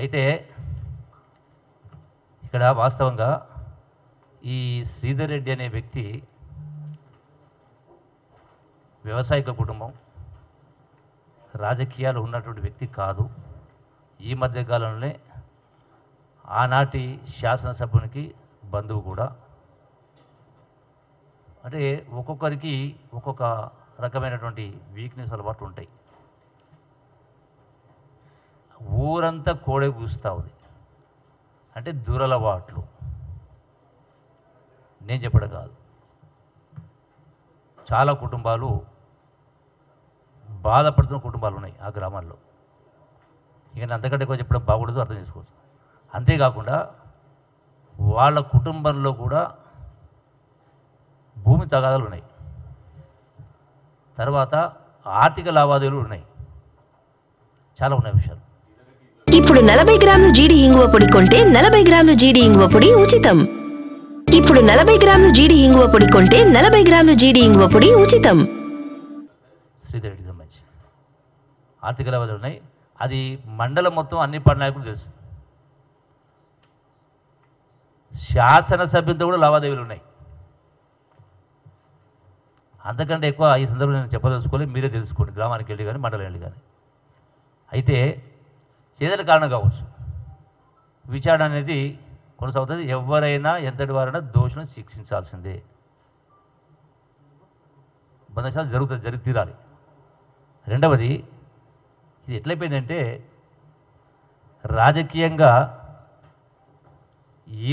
అయితే ఇక్కడ వాస్తవంగా ఈ శ్రీధర్ రెడ్డి అనే వ్యక్తి వ్యవసాయక కుటుంబం, రాజకీయాలు ఉన్నటువంటి వ్యక్తి కాదు. ఈ మధ్యకాలంలోనే ఆనాటి శాసనసభ్యునికి బంధువు కూడా. అంటే ఒక్కొక్కరికి ఒక్కొక్క రకమైనటువంటి వీక్నెస్ అలవాట్లు ఉంటాయి. ఊరంతా కోడె కూస్తూ ఉంది అంటే దురలవాట్లు, నేను చెప్పడం కాదు. చాలా కుటుంబాలు బాధపడుతున్న కుటుంబాలు ఉన్నాయి ఆ గ్రామాల్లో. ఇక అంతకంటే ఎక్కువ చెప్పడం బాగుండదు, అర్థం చేసుకోవచ్చు. అంతేకాకుండా వాళ్ళ కుటుంబంలో కూడా భూమి తగాదాలు ఉన్నాయి, తర్వాత ఆర్థిక లావాదేవీలు ఉన్నాయి, చాలా ఉన్నాయి విషయాలు. ఇప్పుడు 40 గ్రాముల జీడి ఇంగువ పొడి కొంటే 40 గ్రాముల జీడి ఇంగువ పొడి ఉచితం. ఇప్పుడు 40 గ్రాముల జీడి ఇంగువ పొడి కొంటే 40 గ్రాముల జీడి ఇంగువ పొడి ఉచితం. శ్రీధర్ రెడ్డికి సంబంధించి ఆర్థిక లావాదేవీలు ఉన్నాయి. అది మండలం మొత్తం అన్ని పార్టీ నాయకులు తెలుసు. శాసనసభ్యులతో కూడా లావాదేవీలు ఉన్నాయి. అంతకంటే ఎక్కువ ఈ సందర్భంలో నేను చెప్పదలుచుకోలేదు, మీరే తెలుసుకోండి, గ్రామానికి వెళ్ళి కానీ మండలం వెళ్ళి కానీ. అయితే ఏదైనా కారణం కావచ్చు, విచారణ అనేది కొనసాగుతుంది. ఎవరైనా ఎంతటి వారైనా దోషులను శిక్షించాల్సిందే, బంధశాలు జరిగి తీరాలి. రెండవది, ఇది ఎట్లయిపోయిందంటే రాజకీయంగా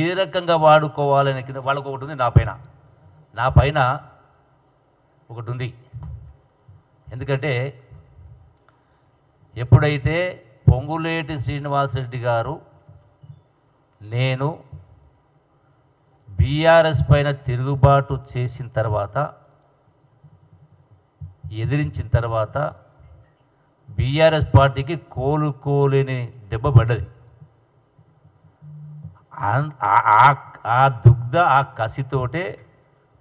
ఏ రకంగా వాడుకోవాలనే కింద వాళ్ళకు ఒకటి ఉంది, నా పైన ఒకటి ఉంది. ఎందుకంటే ఎప్పుడైతే పొంగులేటి శ్రీనివాసరెడ్డి గారు నేను బీఆర్ఎస్ పైన తిరుగుబాటు చేసిన తర్వాత, ఎదిరించిన తర్వాత బీఆర్ఎస్ పార్టీకి కోలుకోలేని దెబ్బ పడ్డది. ఆ దుగ్ధ ఆ కసితోటే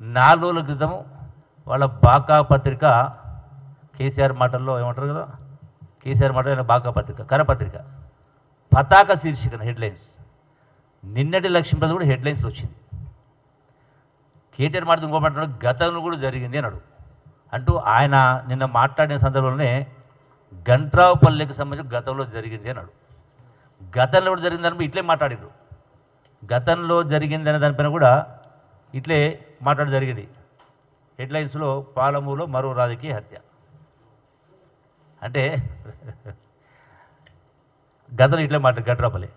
4 రోజుల క్రితం వాళ్ళ బాకా పత్రిక, కేసీఆర్ మాటల్లో ఏమంటారు కదా, కేసీఆర్ మాటలో బాకా పత్రిక, కరపత్రిక, పతాక శీర్షికన హెడ్లైన్స్, నిన్నటి లక్ష్మీపతి కూడా హెడ్లైన్స్లో వచ్చింది. కేటీఆర్ మాట ఇంకో మాట్లాడు, గతంలో కూడా జరిగింది అన్నాడు. అంటూ ఆయన నిన్న మాట్లాడిన సందర్భంలోనే గంట్రావుపల్లికి సంబంధించి గతంలో జరిగింది అన్నాడు. గతంలో కూడా జరిగింది దానిపై ఇట్లే మాట్లాడారు. గతంలో జరిగింది అనే దానిపైన కూడా ఇట్లే మాట్లాడడం జరిగింది. హెడ్లైన్స్లో పాలమూరులో మరో రాజకీయ హత్య అంటే గతంలో ఇట్లే మాట్లాడు గంట్రావుపల్లి.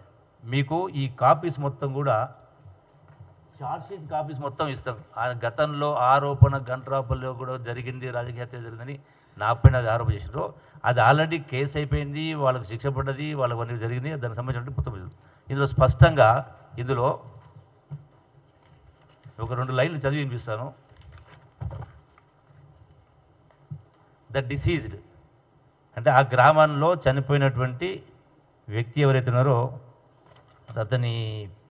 మీకు ఈ కాపీస్ మొత్తం కూడా, చార్జ్షీట్ కాపీస్ మొత్తం ఇస్తాం. ఆ గతంలో ఆరోపణ గంట్రావుపల్లిలో కూడా జరిగింది, రాజకీయ హత్య జరిగిందని నా పైన అది ఆరోపణ చేసినారు. అది ఆల్రెడీ కేసు అయిపోయింది, వాళ్ళకి శిక్ష పడ్డది, వాళ్ళకి అన్నీ జరిగింది. దానికి సంబంధించిన మొత్తం ఇందులో స్పష్టంగా ఇందులో ఒక 2 లైన్లు చదివి వినిపిస్తాను. ద డిసీజ్డ్ అంటే ఆ గ్రామంలో చనిపోయినటువంటి వ్యక్తి ఎవరైతే ఉన్నారో అతని